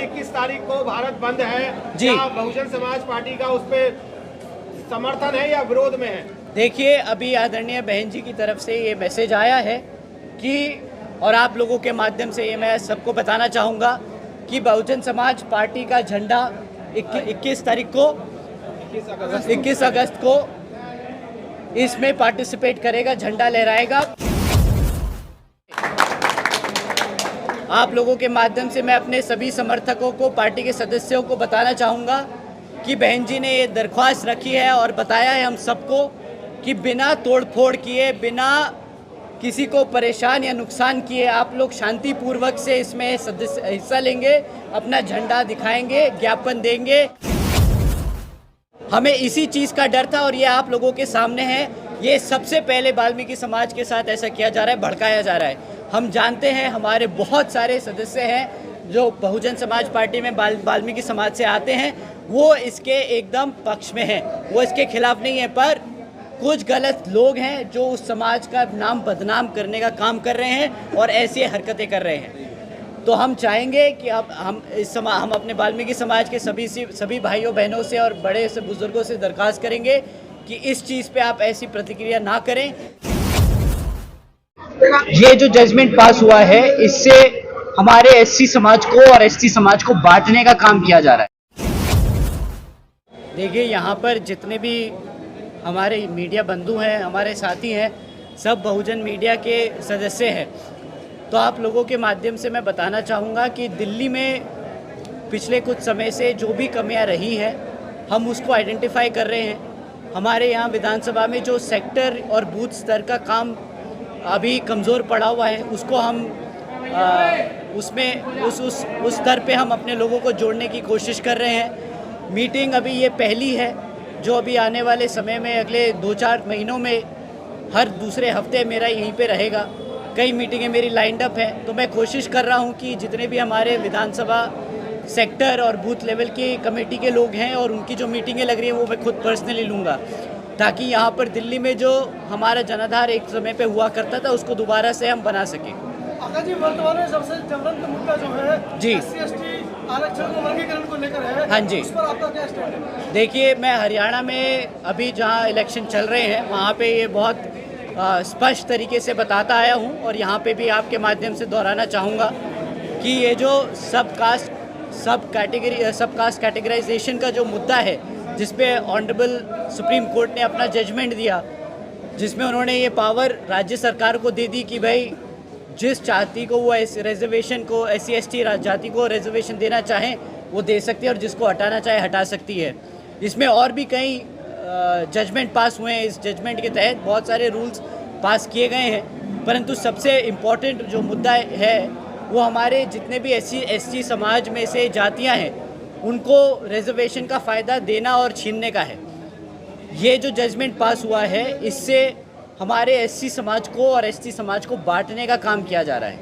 21 तारीख को भारत बंद है जी। क्या बहुजन समाज पार्टी का उस पर समर्थन है या विरोध में है? देखिए, अभी आदरणीय बहन जी की तरफ से ये मैसेज आया है कि, और आप लोगों के माध्यम से ये मैं सबको बताना चाहूँगा कि बहुजन समाज पार्टी का झंडा 21 तारीख को 21 अगस्त को इसमें पार्टिसिपेट करेगा, झंडा लहराएगा। आप लोगों के माध्यम से मैं अपने सभी समर्थकों को, पार्टी के सदस्यों को बताना चाहूँगा कि बहन जी ने ये दरख्वास्त रखी है और बताया है हम सबको कि बिना तोड़फोड़ किए, बिना किसी को परेशान या नुकसान किए आप लोग शांतिपूर्वक से इसमें हिस्सा लेंगे, अपना झंडा दिखाएंगे, ज्ञापन देंगे। हमें इसी चीज़ का डर था और ये आप लोगों के सामने है। ये सबसे पहले वाल्मीकि समाज के साथ ऐसा किया जा रहा है, भड़काया जा रहा है। हम जानते हैं हमारे बहुत सारे सदस्य हैं जो बहुजन समाज पार्टी में वाल्मीकि समाज से आते हैं, वो इसके एकदम पक्ष में हैं, वो इसके खिलाफ नहीं है। पर कुछ गलत लोग हैं जो उस समाज का नाम बदनाम करने का काम कर रहे हैं और ऐसी हरकतें कर रहे हैं। तो हम चाहेंगे कि अब हम अपने वाल्मीकि समाज के सभी भाइयों बहनों से और बड़े से बुजुर्गों से दरख्वास्त करेंगे कि इस चीज़ पे आप ऐसी प्रतिक्रिया ना करें। ये जो जजमेंट पास हुआ है, इससे हमारे एससी समाज को और एसटी समाज को बांटने का काम किया जा रहा है। देखिए, यहाँ पर जितने भी हमारे मीडिया बंधु हैं, हमारे साथी हैं, सब बहुजन मीडिया के सदस्य हैं। तो आप लोगों के माध्यम से मैं बताना चाहूँगा कि दिल्ली में पिछले कुछ समय से जो भी कमियां रही हैं, हम उसको आइडेंटिफाई कर रहे हैं। हमारे यहाँ विधानसभा में जो सेक्टर और बूथ स्तर का काम अभी कमज़ोर पड़ा हुआ है, उसको हम उस स्तर पे हम अपने लोगों को जोड़ने की कोशिश कर रहे हैं। मीटिंग अभी ये पहली है जो अभी आने वाले समय में अगले 2-4 महीनों में हर दूसरे हफ्ते मेरा यहीं पे रहेगा। कई मीटिंगें मेरी लाइंड अप हैं, तो मैं कोशिश कर रहा हूं कि जितने भी हमारे विधानसभा सेक्टर और बूथ लेवल की कमेटी के लोग हैं और उनकी जो मीटिंगें लग रही हैं वो मैं खुद पर्सनली लूँगा, ताकि यहाँ पर दिल्ली में जो हमारा जनाधार एक समय पे हुआ करता था उसको दोबारा से हम बना सकें। जी, वर्तमान में सबसे ज्वलंत मुद्दा जो है जी, SC/ST आरक्षण को वर्गीकरण को लेकर है। हाँ जी, उस पर आपका क्या स्टैंड है? देखिए, मैं हरियाणा में अभी जहाँ इलेक्शन चल रहे हैं वहाँ पे ये बहुत स्पष्ट तरीके से बताता आया हूँ और यहाँ पे भी आपके माध्यम से दोहराना चाहूँगा कि ये जो सब कास्ट कैटेगराइजेशन का जो मुद्दा है, जिस पे ऑनरेबल सुप्रीम कोर्ट ने अपना जजमेंट दिया, जिसमें उन्होंने ये पावर राज्य सरकार को दे दी कि भाई जिस जाति को वो रिजर्वेशन को SC/ST जाति को रिजर्वेशन देना चाहें वो दे सकती है और जिसको हटाना चाहे हटा सकती है। इसमें और भी कई जजमेंट पास हुए हैं। इस जजमेंट के तहत बहुत सारे रूल्स पास किए गए हैं, परंतु सबसे इम्पॉर्टेंट जो मुद्दा है वो हमारे जितने भी SC/ST समाज में से जातियां हैं उनको रिजर्वेशन का फ़ायदा देना और छीनने का है। ये जो जजमेंट पास हुआ है, इससे हमारे SC समाज को और ST समाज को बांटने का काम किया जा रहा है।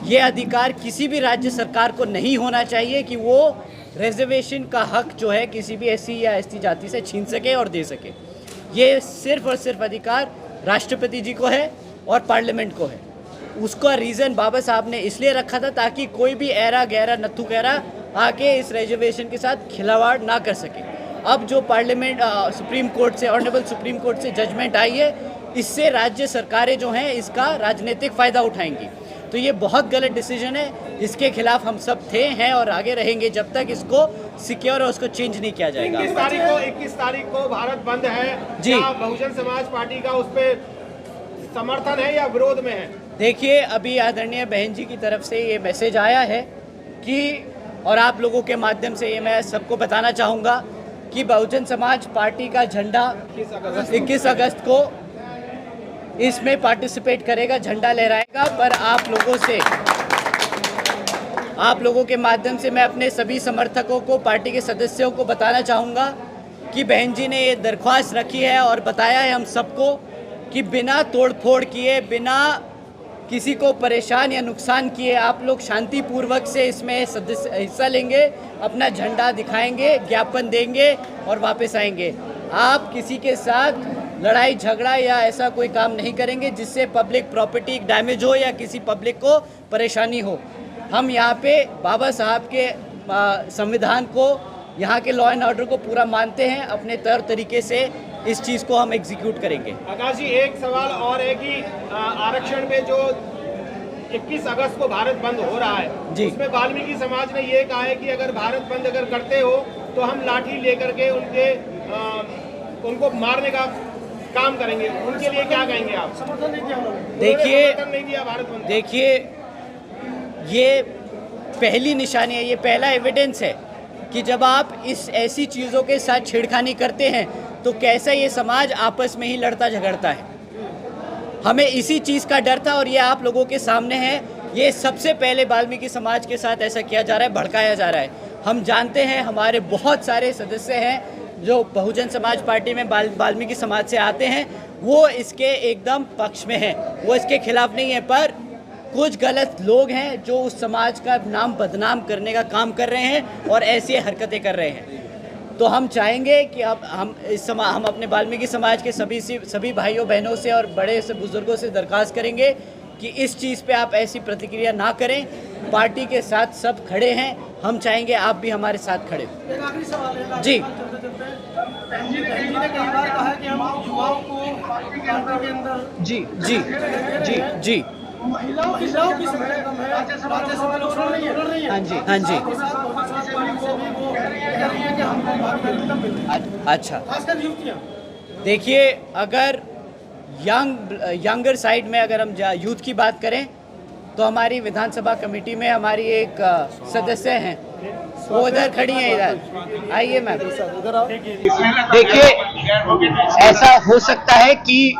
ये अधिकार किसी भी राज्य सरकार को नहीं होना चाहिए कि वो रिजर्वेशन का हक जो है किसी भी SC या ST जाति से छीन सके और दे सके। ये सिर्फ और सिर्फ अधिकार राष्ट्रपति जी को है और पार्लियामेंट को है। उसका रीज़न बाबा साहब ने इसलिए रखा था ताकि कोई भी ऐरा गहरा नत्थू गहरा आके इस रिजर्वेशन के साथ खिलवाड़ ना कर सके। अब जो पार्लियामेंट सुप्रीम कोर्ट से, ऑनरेबल सुप्रीम कोर्ट से जजमेंट आई है, इससे राज्य सरकारें जो हैं इसका राजनीतिक फ़ायदा उठाएंगी। तो ये बहुत गलत डिसीजन है, इसके खिलाफ हम सब थे, हैं और आगे रहेंगे जब तक इसको सिक्योर और उसको चेंज नहीं किया जाएगा। 21 तारीख को भारत बंद है जी। क्या बहुजन समाज पार्टी का उस पर समर्थन है या विरोध में है? देखिए, अभी आदरणीय बहन जी की तरफ से ये मैसेज आया है कि, और आप लोगों के माध्यम से ये मैं सबको बताना चाहूँगा कि बहुजन समाज पार्टी का झंडा 21 अगस्त को इसमें पार्टिसिपेट करेगा, झंडा लहराएगा। पर आप लोगों के माध्यम से मैं अपने सभी समर्थकों को, पार्टी के सदस्यों को बताना चाहूँगा कि बहन जी ने ये दरख्वास्त रखी है और बताया है हम सबको कि बिना तोड़फोड़ किए, बिना किसी को परेशान या नुकसान किए आप लोग शांतिपूर्वक से इसमें हिस्सा लेंगे, अपना झंडा दिखाएंगे, ज्ञापन देंगे और वापस आएंगे। आप किसी के साथ लड़ाई झगड़ा या ऐसा कोई काम नहीं करेंगे जिससे पब्लिक प्रॉपर्टी डैमेज हो या किसी पब्लिक को परेशानी हो। हम यहाँ पे बाबा साहब के संविधान को, यहाँ के लॉ एंड ऑर्डर को पूरा मानते हैं। अपने तरीके से इस चीज़ को हम एग्जीक्यूट करेंगे। आकाश जी, एक सवाल और है कि आरक्षण में जो 21 अगस्त को भारत बंद हो रहा है जी, उसमें वाल्मीकि समाज ने ये कहा है कि अगर भारत बंद अगर करते हो तो हम लाठी लेकर के उनको मारने का काम करेंगे। उनके लिए क्या कहेंगे आप? समर्थन नहीं किया उन्होंने। देखिए, समर्थन नहीं दिया भारत बंद। देखिए, ये पहली निशानी है, ये पहला एविडेंस है कि जब आप इस ऐसी चीज़ों के साथ छेड़खानी करते हैं तो कैसा ये समाज आपस में ही लड़ता झगड़ता है। हमें इसी चीज़ का डर था और ये आप लोगों के सामने है। ये सबसे पहले वाल्मीकि समाज के साथ ऐसा किया जा रहा है, भड़काया जा रहा है। हम जानते हैं हमारे बहुत सारे सदस्य हैं जो बहुजन समाज पार्टी में वाल्मीकि समाज से आते हैं, वो इसके एकदम पक्ष में हैं, वो इसके खिलाफ नहीं है। पर कुछ गलत लोग हैं जो उस समाज का नाम बदनाम करने का काम कर रहे हैं और ऐसी हरकतें कर रहे हैं। तो हम चाहेंगे कि अब हम अपने वाल्मीकि समाज के सभी भाइयों बहनों से और बड़े से बुजुर्गों से दरख्वास्त करेंगे कि इस चीज़ पे आप ऐसी प्रतिक्रिया ना करें। पार्टी के साथ सब खड़े हैं, हम चाहेंगे आप भी हमारे साथ खड़े हो। एक आखिरी सवाल है जी। बहन जी ने कई बार कहा कि हम युवाओं को पार्टी के अंदर जी जी जी जी महिलाओं की संख्या कम है, राज्यसभा लोग छोड़ रही है। हाँ जी, हाँ जी। अच्छा, खासकर युवतियाँ। देखिए, अगर यंगर साइड में अगर हम यूथ की बात करें तो हमारी विधानसभा कमेटी में हमारी एक सदस्य हैं, वो उधर खड़ी हैं, इधर आइए मैम। देखिए, ऐसा हो सकता है कि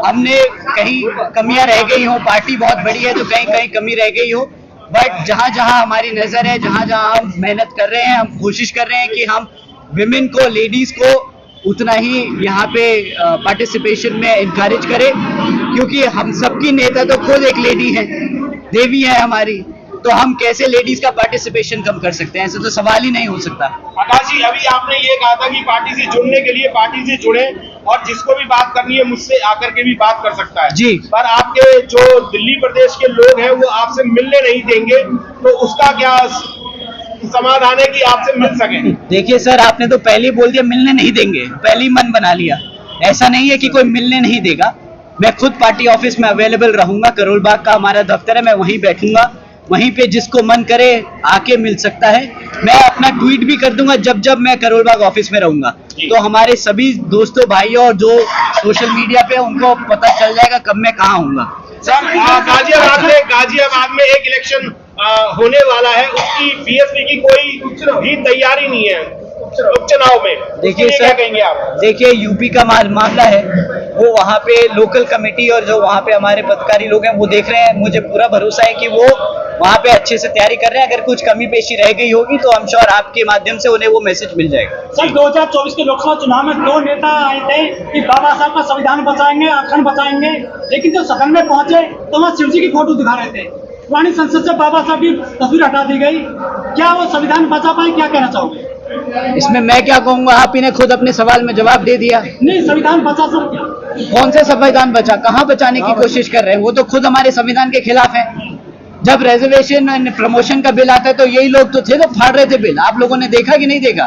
हमने कहीं कमियां रह गई हो, पार्टी बहुत बड़ी है तो कहीं कहीं कमी रह गई हो, बट जहां जहां हमारी नज़र है, जहां जहां हम मेहनत कर रहे हैं, हम कोशिश कर रहे हैं कि हम विमेन को, लेडीज़ को उतना ही यहाँ पे पार्टिसिपेशन में इनकरेज करें, क्योंकि हम सबकी नेता तो खुद एक लेडी है, देवी है हमारी, तो हम कैसे लेडीज का पार्टिसिपेशन कम कर सकते हैं? ऐसा तो सवाल ही नहीं हो सकता। आकाश जी, अभी आपने ये कहा था कि पार्टी से जुड़ने के लिए पार्टी से जुड़े और जिसको भी बात करनी है मुझसे आकर के भी बात कर सकता है जी। पर आपके जो दिल्ली प्रदेश के लोग हैं वो आपसे मिलने नहीं देंगे, तो उसका क्या समाधान है कि आपसे मिल सके? देखिए सर, आपने तो पहले ही बोल दिया मिलने नहीं देंगे, पहले ही मन बना लिया। ऐसा नहीं है कि कोई मिलने नहीं देगा। मैं खुद पार्टी ऑफिस में अवेलेबल रहूंगा, करोल बाग का हमारा दफ्तर है, मैं वहीं बैठूंगा, वहीं पे जिसको मन करे आके मिल सकता है। मैं अपना ट्वीट भी कर दूंगा जब जब मैं करोल बाग ऑफिस में रहूंगा, तो हमारे सभी दोस्तों भाइयों और जो सोशल मीडिया पे उनको पता चल जाएगा कब मैं कहाँ हूँगा। सर, गाजियाबाद में एक इलेक्शन होने वाला है, उसकी बीएसपी की कोई भी तैयारी नहीं है उपचुनाव में। देखिए क्या सर, कहेंगे आप? देखिए यूपी का मामला है, वो वहाँ पे लोकल कमेटी और जो वहाँ पे हमारे पदाधिकारी लोग हैं वो देख रहे हैं। मुझे पूरा भरोसा है कि वो वहाँ पे अच्छे से तैयारी कर रहे हैं। अगर कुछ कमी पेशी रह गई होगी तो हम श्योर आपके माध्यम से उन्हें वो मैसेज मिल जाएगा। सर, 2024 के लोकसभा चुनाव में 2 नेता आए थे कि बाबा साहब का संविधान बचाएंगे, आरक्षण बचाएंगे, लेकिन जब सदन में पहुंचे तो वहाँ शिव जी की फोटो दिखा रहे थे। पुरानी संसद से बाबा साहब की तस्वीर हटा दी गई। क्या वो संविधान बचा पाए? क्या कहना चाहोगे इसमें? मैं क्या कहूँगा, आप ही ने खुद अपने सवाल में जवाब दे दिया। नहीं, संविधान बचा सर क्या? कौन से संविधान बचा? कहाँ बचाने की कोशिश कर रहे हैं? वो तो खुद हमारे संविधान के खिलाफ है। जब रिजर्वेशन एंड प्रमोशन का बिल आता है तो यही लोग तो थे तो फाड़ रहे थे बिल। आप लोगों ने देखा कि नहीं देखा?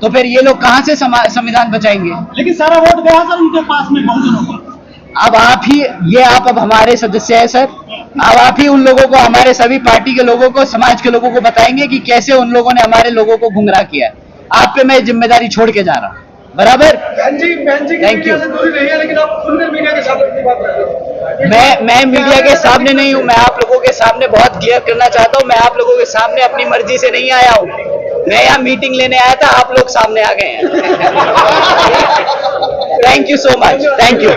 तो फिर ये लोग कहाँ से संविधान बचाएंगे? लेकिन सारा वोट गया सर उनके पास में, बहुजनों का। अब आप ही आप अब हमारे सदस्य हैं सर, अब आप ही उन लोगों को, हमारे सभी पार्टी के लोगों को, समाज के लोगों को बताएंगे कि कैसे उन लोगों ने हमारे लोगों को गुमराह किया है। आप पे मैं जिम्मेदारी छोड़ के जा रहा हूँ, बराबर? Thank you. लेकिन आप खुलकर मीडिया के साथ अपनी बात कर रहे हो। मैं मीडिया के सामने नहीं हूँ, मैं आप लोगों के सामने बहुत क्लियर करना चाहता हूँ। मैं आप लोगों के सामने अपनी मर्जी से नहीं आया हूँ, मैं यहाँ मीटिंग लेने आया था, आप लोग सामने आ गए हैं। Thank you so much, thank you.